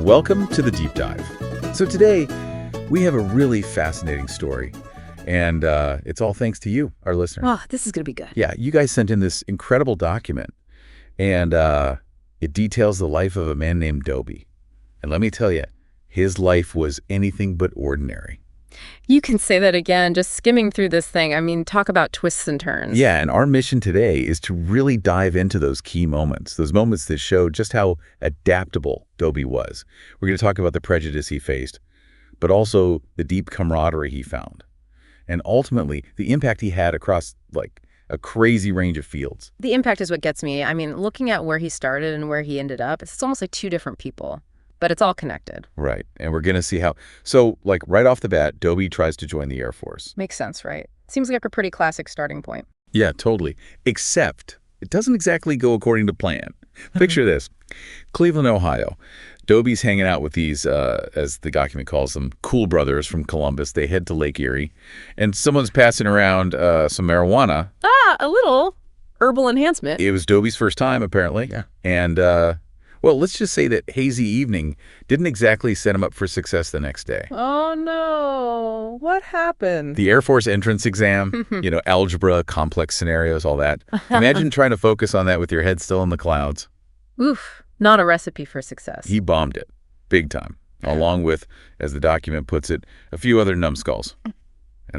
Welcome to the Deep Dive. So today, we have a really fascinating story, and it's all thanks to you, our listener. Oh, this is going to be good. Yeah, you guys sent in this incredible document, and it details the life of a man named Doby. And let me tell you, his life was anything but ordinary. You can say that again, just skimming through this thing. I mean, talk about twists and turns. Yeah, and our mission today is to really dive into those key moments, those moments that show just how adaptable Doby was. We're going to talk about the prejudice he faced, but also the deep camaraderie he found, and ultimately the impact he had across like a crazy range of fields. The impact is what gets me. I mean, looking at where he started and where he ended up, it's almost like two different people. But it's all connected. Right. And we're going to see how. So, like, right off the bat, Doby tries to join the Air Force. Makes sense, right? Seems like a pretty classic starting point. Yeah, totally. Except it doesn't exactly go according to plan. Picture this. Cleveland, Ohio. Doby's hanging out with these, as the document calls them, cool brothers from Columbus. They head to Lake Erie. And someone's passing around some marijuana. Ah, a little herbal enhancement. It was Doby's first time, apparently. Yeah. And, well, let's just say that hazy evening didn't exactly set him up for success the next day. Oh, no. What happened? The Air Force entrance exam, algebra, complex scenarios, all that. Imagine trying to focus on that with your head still in the clouds. Oof, not a recipe for success. He bombed it, big time, along with, as the document puts it, a few other numbskulls. And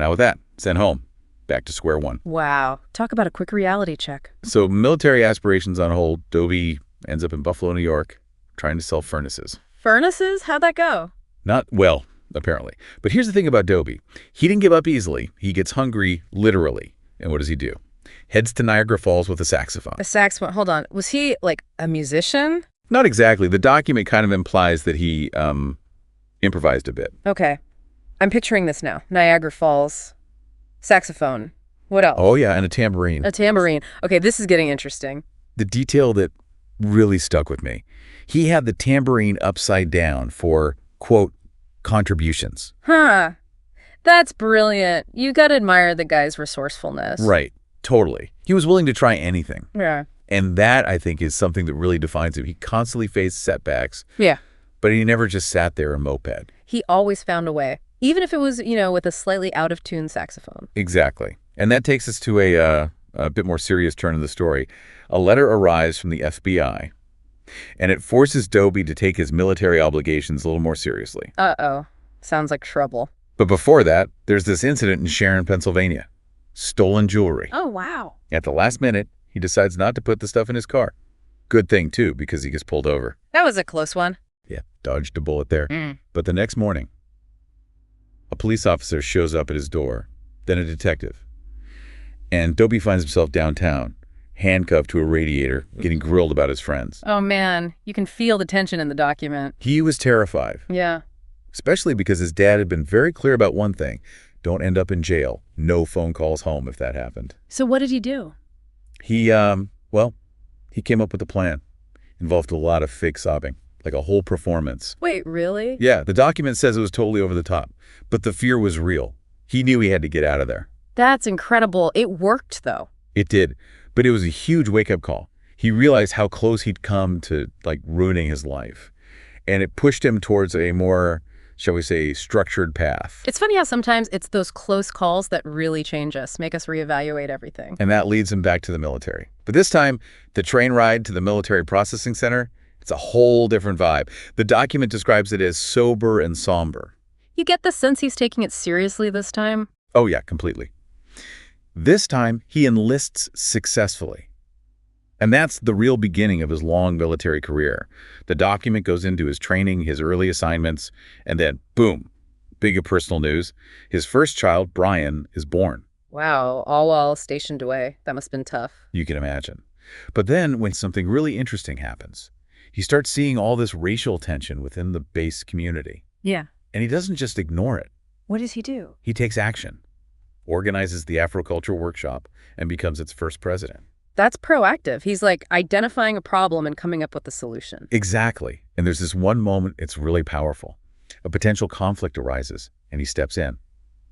now with that, sent home, back to square one. Wow. Talk about a quick reality check. So military aspirations on hold, Doby ends up in Buffalo, New York, trying to sell furnaces. Furnaces? How'd that go? Not well, apparently. But here's the thing about Doby. He didn't give up easily. He gets hungry, literally. And what does he do? Heads to Niagara Falls with a saxophone. A saxophone. Hold on. Was he, like, a musician? Not exactly. The document kind of implies that he improvised a bit. Okay. I'm picturing this now. Niagara Falls. Saxophone. What else? Oh, yeah, and a tambourine. A tambourine. Okay, this is getting interesting. The detail that really stuck with me. He had the tambourine upside down for, quote, contributions. Huh. That's brilliant. You gotta admire the guy's resourcefulness. Right. Totally. He was willing to try anything. Yeah. And that, I think, is something that really defines him. He constantly faced setbacks. Yeah. But he never just sat there and moped. He always found a way. Even if it was, with a slightly out-of-tune saxophone. Exactly. And that takes us to a bit more serious turn of the story. A letter arrives from the FBI, and it forces Doby to take his military obligations a little more seriously. Uh-oh. Sounds like trouble. But before that, there's this incident in Sharon, Pennsylvania. Stolen jewelry. Oh, wow. At the last minute, he decides not to put the stuff in his car. Good thing, too, because he gets pulled over. That was a close one. Yeah, dodged a bullet there. But the next morning, a police officer shows up at his door, then a detective. And Doby finds himself downtown, handcuffed to a radiator, getting grilled about his friends. Oh, man. You can feel the tension in the document. He was terrified. Yeah. Especially because his dad had been very clear about one thing. Don't end up in jail. No phone calls home if that happened. So what did he do? He came up with a plan. Involved a lot of fake sobbing, like a whole performance. Wait, really? Yeah, the document says it was totally over the top, but the fear was real. He knew he had to get out of there. That's incredible. It worked, though. It did, but it was a huge wake-up call. He realized how close he'd come to, ruining his life, and it pushed him towards a more, shall we say, structured path. It's funny how sometimes it's those close calls that really change us, make us reevaluate everything. And that leads him back to the military. But this time, the train ride to the military processing center, it's a whole different vibe. The document describes it as sober and somber. You get the sense he's taking it seriously this time? Oh, yeah, completely. This time, he enlists successfully. And that's the real beginning of his long military career. The document goes into his training, his early assignments, and then, boom, big personal news. His first child, Brian, is born. Wow, all while stationed away. That must have been tough. You can imagine. But then, when something really interesting happens, he starts seeing all this racial tension within the base community. Yeah. And he doesn't just ignore it. What does he do? He takes action, organizes the Afroculture Workshop, and becomes its first president. That's proactive. He's like identifying a problem and coming up with a solution. Exactly. And there's this one moment, it's really powerful. A potential conflict arises, and he steps in,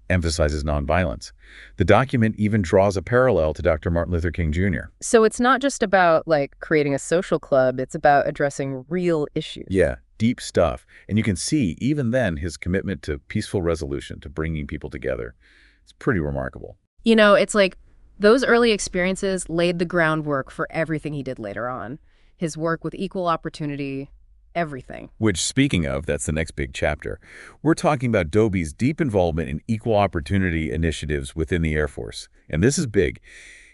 emphasizes nonviolence. The document even draws a parallel to Dr. Martin Luther King Jr. So it's not just about, creating a social club. It's about addressing real issues. Yeah. deep stuff. And you can see, even then, his commitment to peaceful resolution, to bringing people together. It's pretty remarkable. You know, it's like those early experiences laid the groundwork for everything he did later on. His work with equal opportunity, everything. Which, speaking of, that's the next big chapter. We're talking about Doby's deep involvement in equal opportunity initiatives within the Air Force. And this is big.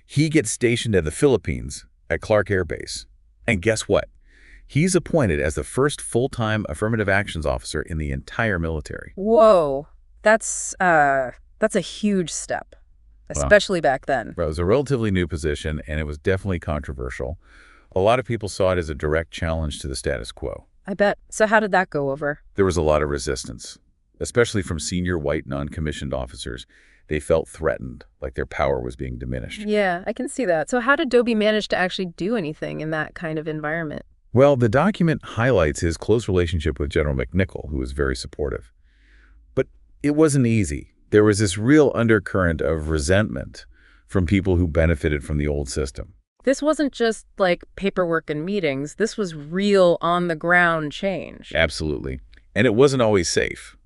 He gets stationed at the Philippines at Clark Air Base. And guess what? He's appointed as the first full-time affirmative actions officer in the entire military. Whoa, that's a huge step, especially back then. Well, it was a relatively new position, and it was definitely controversial. A lot of people saw it as a direct challenge to the status quo. I bet. So how did that go over? There was a lot of resistance, especially from senior white non-commissioned officers. They felt threatened, like their power was being diminished. Yeah, I can see that. So how did Doby manage to actually do anything in that kind of environment? Well, the document highlights his close relationship with General McNichol, who was very supportive. But it wasn't easy. There was this real undercurrent of resentment from people who benefited from the old system. This wasn't just like paperwork and meetings. This was real on-the-ground change. Absolutely. And it wasn't always safe.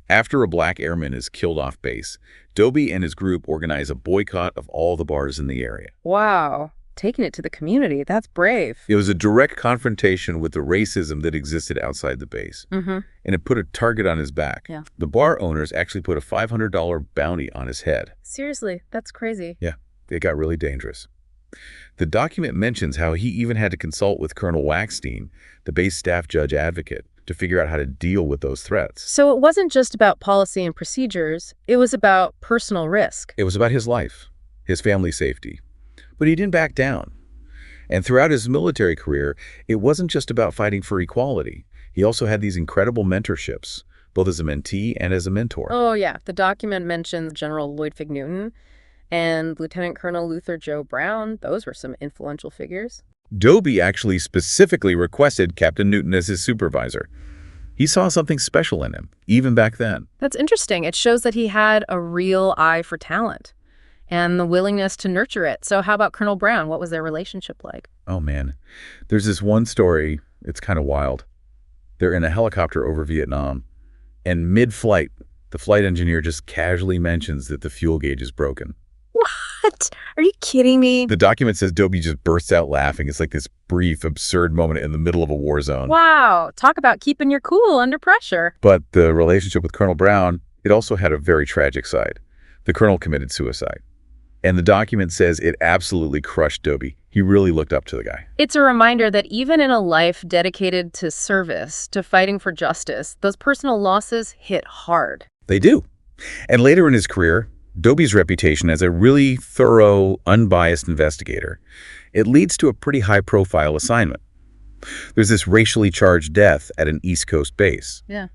After a black airman is killed off base, Doby and his group organize a boycott of all the bars in the area. Wow. Taking it to the community. That's brave. It was a direct confrontation with the racism that existed outside the base. And it put a target on his back. Yeah. The bar owners actually put a $500 bounty on his head. Seriously, that's crazy. Yeah, it got really dangerous. The document mentions how he even had to consult with Colonel Waxstein, the base staff judge advocate, to figure out how to deal with those threats. So it wasn't just about policy and procedures. It was about personal risk. It was about his life, his family's safety. But he didn't back down. And throughout his military career, it wasn't just about fighting for equality. He also had these incredible mentorships, both as a mentee and as a mentor. Oh, yeah. The document mentions General Lloyd Fig Newton and Lieutenant Colonel Luther Joe Brown. Those were some influential figures. Doby actually specifically requested Captain Newton as his supervisor. He saw something special in him, even back then. That's interesting. It shows that he had a real eye for talent and the willingness to nurture it. So how about Colonel Brown? What was their relationship like? Oh, man. There's this one story. It's kind of wild. They're in a helicopter over Vietnam, and mid-flight, the flight engineer just casually mentions that the fuel gauge is broken. What? Are you kidding me? The document says Doby just bursts out laughing. It's like this brief, absurd moment in the middle of a war zone. Wow. Talk about keeping your cool under pressure. But the relationship with Colonel Brown, it also had a very tragic side. The colonel committed suicide. And the document says it absolutely crushed Doby. He really looked up to the guy. It's a reminder that even in a life dedicated to service, to fighting for justice, those personal losses hit hard. They do. And later in his career, Doby's reputation as a really thorough, unbiased investigator, it leads to a pretty high-profile assignment. There's this racially charged death at an East Coast base. Yeah.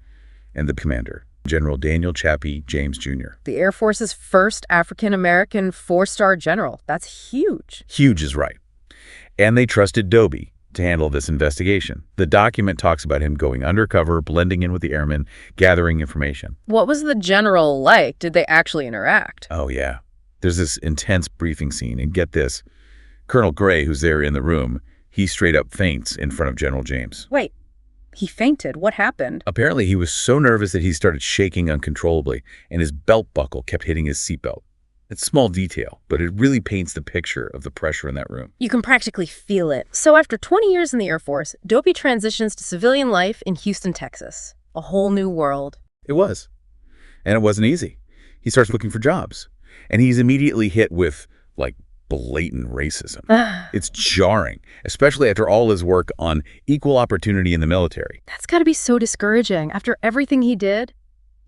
And the commander, General Daniel Chappie James Jr. The Air Force's first African-American four-star general. That's huge. Huge is right. And they trusted Doby to handle this investigation. The document talks about him going undercover, blending in with the airmen, gathering information. What was the general like? Did they actually interact? Oh, yeah. There's this intense briefing scene, and get this. Colonel Gray, who's there in the room, he straight up faints in front of General James. Wait, he fainted. What happened? Apparently, he was so nervous that he started shaking uncontrollably, and his belt buckle kept hitting his seatbelt. It's a small detail, but it really paints the picture of the pressure in that room. You can practically feel it. So after 20 years in the Air Force, Doby transitions to civilian life in Houston, Texas. A whole new world. It was. And it wasn't easy. He starts looking for jobs, and he's immediately hit with, like, blatant racism. It's jarring, especially after all his work on equal opportunity in the military. That's got to be so discouraging. After everything he did,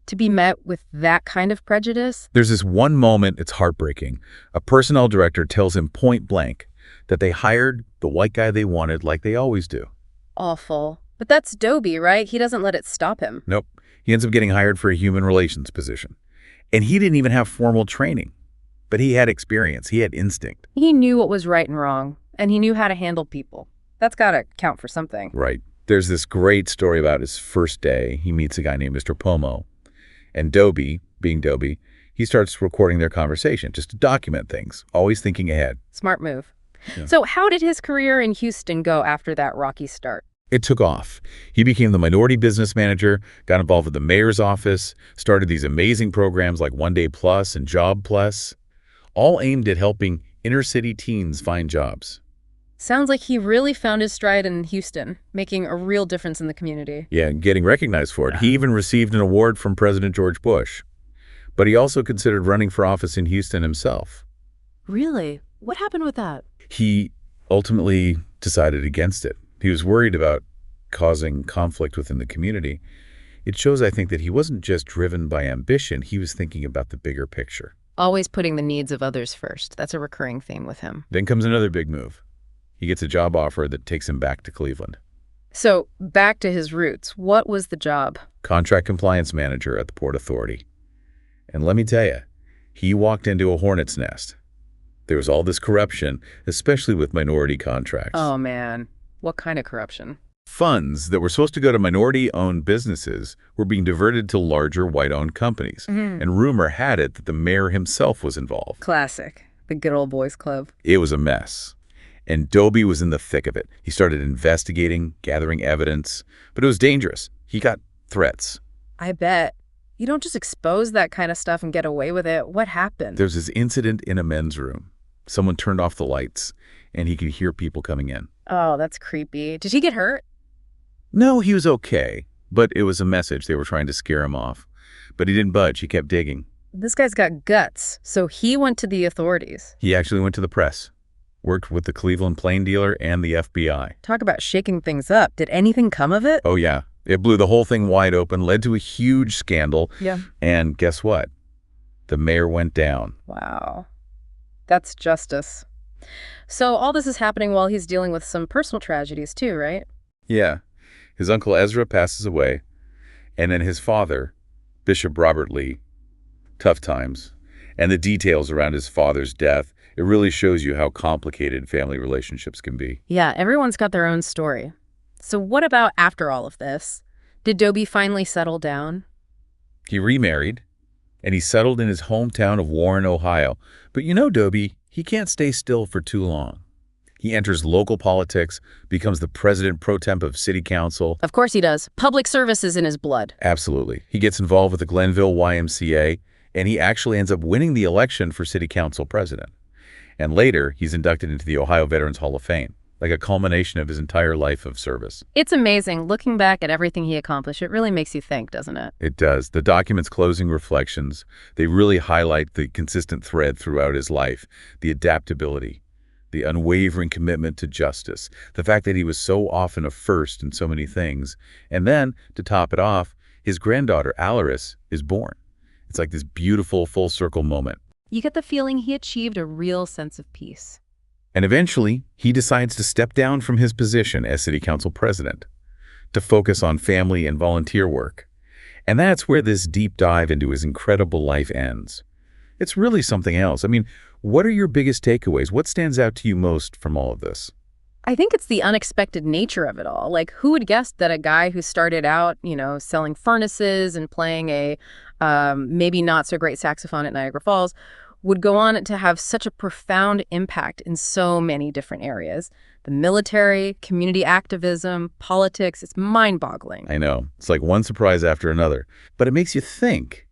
to be met with that kind of prejudice? There's this one moment, it's heartbreaking. A personnel director tells him point blank that they hired the white guy they wanted like they always do. Awful. But that's Doby, right? He doesn't let it stop him. Nope. He ends up getting hired for a human relations position. And he didn't even have formal training. But he had experience. He had instinct. He knew what was right and wrong, and he knew how to handle people. That's got to count for something. Right. There's this great story about his first day. He meets a guy named Mr. Pomo. And Doby, being Doby, he starts recording their conversation just to document things, always thinking ahead. Smart move. Yeah. So how did his career in Houston go after that rocky start? It took off. He became the minority business manager, got involved with the mayor's office, started these amazing programs like One Day Plus and Job Plus, all aimed at helping inner-city teens find jobs. Sounds like he really found his stride in Houston, making a real difference in the community. Yeah, and getting recognized for it. He even received an award from President George Bush. But he also considered running for office in Houston himself. Really? What happened with that? He ultimately decided against it. He was worried about causing conflict within the community. It shows, I think, that he wasn't just driven by ambition. He was thinking about the bigger picture. Always putting the needs of others first. That's a recurring theme with him. Then comes another big move. He gets a job offer that takes him back to Cleveland. So, back to his roots. What was the job? Contract compliance manager at the Port Authority. And let me tell you, he walked into a hornet's nest. There was all this corruption, especially with minority contracts. Oh, man. What kind of corruption? Funds that were supposed to go to minority-owned businesses were being diverted to larger white-owned companies. And rumor had it that the mayor himself was involved. Classic. The good old boys club. It was a mess. And Doby was in the thick of it. He started investigating, gathering evidence, but it was dangerous. He got threats. I bet. You don't just expose that kind of stuff and get away with it. What happened? There was this incident in a men's room. Someone turned off the lights, and he could hear people coming in. Oh, that's creepy. Did he get hurt? No, he was okay, but it was a message. They were trying to scare him off. But he didn't budge. He kept digging. This guy's got guts, so he went to the authorities. He actually went to the press, worked with the Cleveland plane dealer and the FBI. Talk about shaking things up. Did anything come of it? Oh, yeah. It blew the whole thing wide open, led to a huge scandal. Yeah. And guess what? The mayor went down. Wow. That's justice. So all this is happening while he's dealing with some personal tragedies too, right? Yeah. His uncle Ezra passes away, and then his father, Bishop Robert Lee. Tough times. And the details around his father's death, it really shows you how complicated family relationships can be. Yeah, everyone's got their own story. So what about after all of this? Did Doby finally settle down? He remarried, and he settled in his hometown of Warren, Ohio. But you know, Doby, he can't stay still for too long. He enters local politics, becomes the president pro temp of city council. Of course he does. Public service is in his blood. Absolutely. He gets involved with the Glenville YMCA, and he actually ends up winning the election for city council president. And later, he's inducted into the Ohio Veterans Hall of Fame, like a culmination of his entire life of service. It's amazing. Looking back at everything he accomplished, it really makes you think, doesn't it? It does. The document's closing reflections, they really highlight the consistent thread throughout his life, the adaptability, the unwavering commitment to justice, the fact that he was so often a first in so many things. And then, to top it off, his granddaughter, Alaris, is born. It's like this beautiful full circle moment. You get the feeling he achieved a real sense of peace. And eventually, he decides to step down from his position as city council president to focus on family and volunteer work. And that's where this deep dive into his incredible life ends. It's really something else. I mean, what are your biggest takeaways? What stands out to you most from all of this? I think it's the unexpected nature of it all. Like, who would guess that a guy who started out, selling furnaces and playing a maybe not so great saxophone at Niagara Falls would go on to have such a profound impact in so many different areas. The military, community activism, politics, it's mind-boggling. I know. It's like one surprise after another. But it makes you think.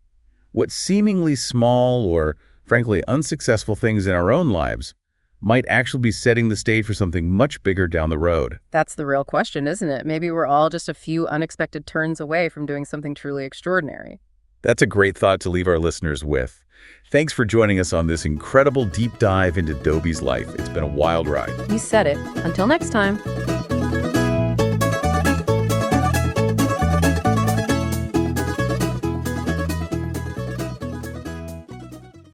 What seemingly small or, frankly, unsuccessful things in our own lives might actually be setting the stage for something much bigger down the road. That's the real question, isn't it? Maybe we're all just a few unexpected turns away from doing something truly extraordinary. That's a great thought to leave our listeners with. Thanks for joining us on this incredible deep dive into Doby's life. It's been a wild ride. You said it. Until next time.